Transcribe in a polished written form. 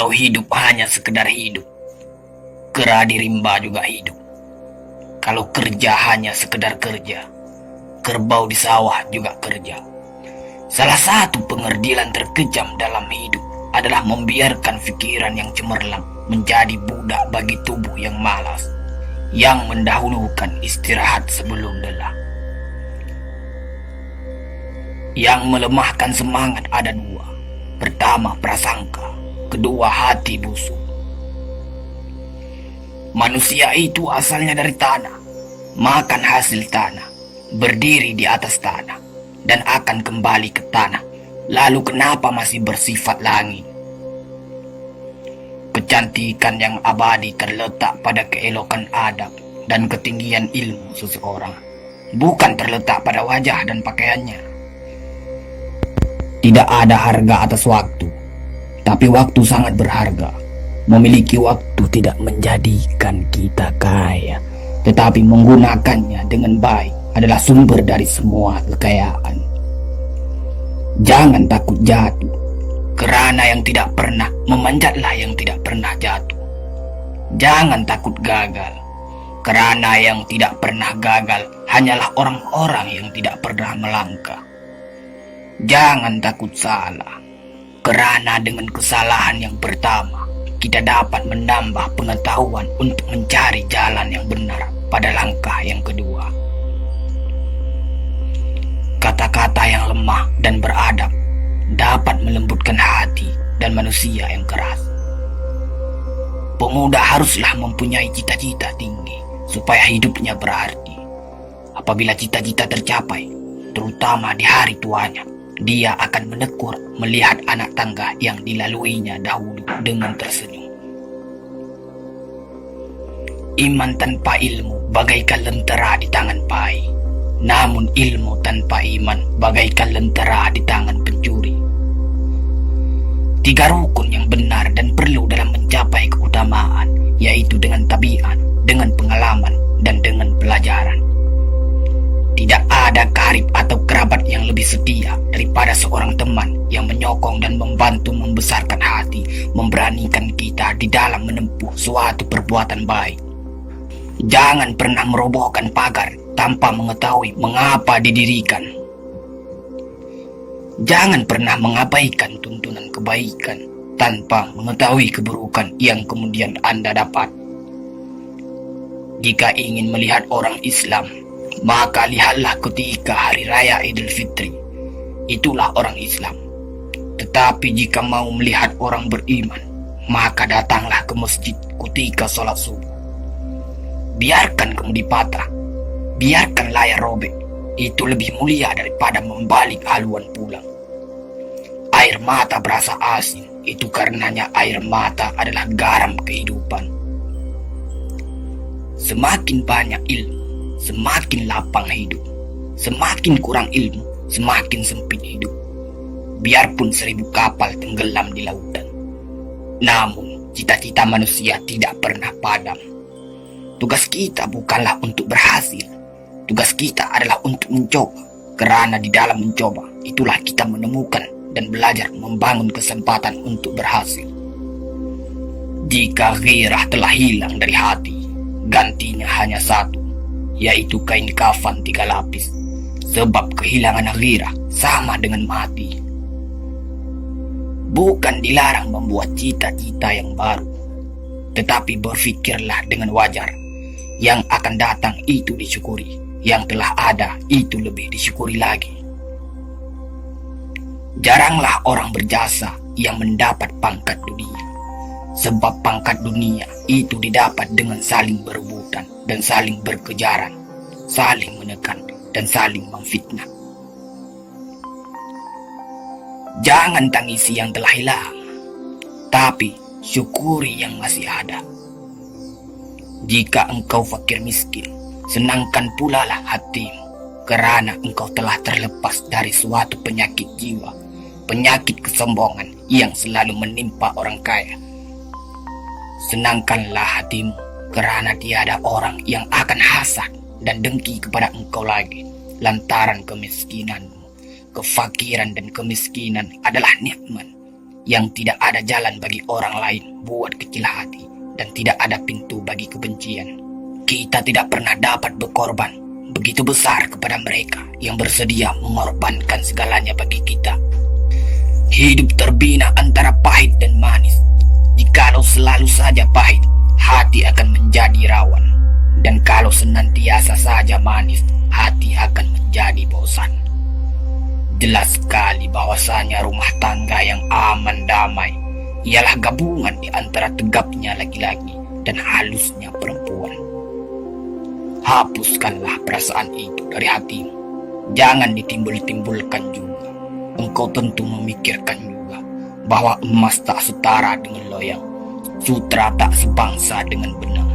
Kalau hidup hanya sekedar hidup, kera di rimba juga hidup. Kalau kerja hanya sekedar kerja, kerbau di sawah juga kerja. Salah satu pengerdilan terkejam dalam hidup adalah membiarkan pikiran yang cemerlang menjadi budak bagi tubuh yang malas, yang mendahulukan istirahat sebelum lelah. Yang melemahkan semangat ada dua. Pertama, prasangka. Kedua, hati busuk. Manusia itu asalnya dari tanah, makan hasil tanah, berdiri di atas tanah, dan akan kembali ke tanah. Lalu kenapa masih bersifat langit? Kecantikan yang abadi terletak pada keelokan adab dan ketinggian ilmu seseorang, bukan terletak pada wajah dan pakaiannya. Tidak ada harga atas waktu, tapi waktu sangat berharga. Memiliki waktu tidak menjadikan kita kaya, tetapi menggunakannya dengan baik adalah sumber dari semua kekayaan. Jangan takut jatuh, kerana yang tidak pernah memanjatlah yang tidak pernah jatuh. Jangan takut gagal, kerana yang tidak pernah gagal hanyalah orang-orang yang tidak pernah melangkah. Jangan takut salah, kerana dengan kesalahan yang pertama kita dapat menambah pengetahuan untuk mencari jalan yang benar pada langkah yang kedua. Kata-kata yang lemah dan beradab dapat melembutkan hati dan manusia yang keras. Pemuda haruslah mempunyai cita-cita tinggi supaya hidupnya berarti. Apabila cita-cita tercapai, terutama di hari tuanya, dia akan menekur melihat anak tangga yang dilaluinya dahulu dengan tersenyum. Iman tanpa ilmu bagaikan lentera di tangan pai, namun ilmu tanpa iman bagaikan lentera di tangan pencuri. Tiga rukun yang benar dan perlu dalam mencapai keutamaan, yaitu dengan tabiat, dengan pengalaman, dan dengan pelajaran. Tidak ada karib atau kerabat yang lebih setia daripada seorang teman yang menyokong dan membantu membesarkan hati, memberanikan kita di dalam menempuh suatu perbuatan baik. Jangan pernah merobohkan pagar tanpa mengetahui mengapa didirikan. Jangan pernah mengabaikan tuntunan kebaikan tanpa mengetahui keburukan yang kemudian Anda dapat. Jika ingin melihat orang Islam, maka lihatlah ketika hari raya Idul Fitri. Itulah orang Islam. Tetapi jika mau melihat orang beriman, maka datanglah ke masjid ketika sholat subuh. Biarkan kemudi patah, biarkan layar robek. Itu lebih mulia daripada membalik haluan pulang. Air mata berasa asin, itu karenanya air mata adalah garam kehidupan. Semakin banyak ilmu, semakin lapang hidup. Semakin kurang ilmu, semakin sempit hidup. Biarpun 1000 kapal tenggelam di lautan, namun cita-cita manusia tidak pernah padam. Tugas kita bukanlah untuk berhasil. Tugas kita adalah untuk mencoba. Kerana di dalam mencoba, itulah kita menemukan dan belajar membangun kesempatan untuk berhasil. Jika ghirah telah hilang dari hati, gantinya hanya satu, yaitu kain kafan 3 lapis. Sebab kehilangan ghirah sama dengan mati. Bukan dilarang membuat cita-cita yang baru, tetapi berfikirlah dengan wajar. Yang akan datang itu disyukuri, yang telah ada itu lebih disyukuri lagi. Jaranglah orang berjasa yang mendapat pangkat dunia, sebab pangkat dunia itu didapat dengan saling berebutan dan saling berkejaran, saling menekan dan saling memfitnah. Jangan tangisi yang telah hilang, tapi syukuri yang masih ada. Jika engkau fakir miskin, senangkan pula lah hatimu, kerana engkau telah terlepas dari suatu penyakit jiwa, penyakit kesombongan yang selalu menimpa orang kaya. Senangkanlah hatimu, kerana tiada orang yang akan hasad dan dengki kepada engkau lagi, lantaran kemiskinanmu. Kefakiran dan kemiskinan adalah nikmat, yang tidak ada jalan bagi orang lain buat kecil hati dan tidak ada pintu bagi kebencian. Kita tidak pernah dapat berkorban begitu besar kepada mereka yang bersedia mengorbankan segalanya bagi kita. Hidup terbina antara pahit dan manis. Jikalau selalu saja pahit, hati akan menjadi rawan. Dan kalau senantiasa saja manis, hati akan menjadi bosan. Jelas sekali bahwasanya rumah tangga yang aman damai ialah gabungan di antara tegapnya laki-laki dan halusnya perempuan. Hapuskanlah perasaan itu dari hatimu. Jangan ditimbul-timbulkan juga. Engkau tentu memikirkan juga bahwa emas tak setara dengan loyang, sutra tak sebangsa dengan benang.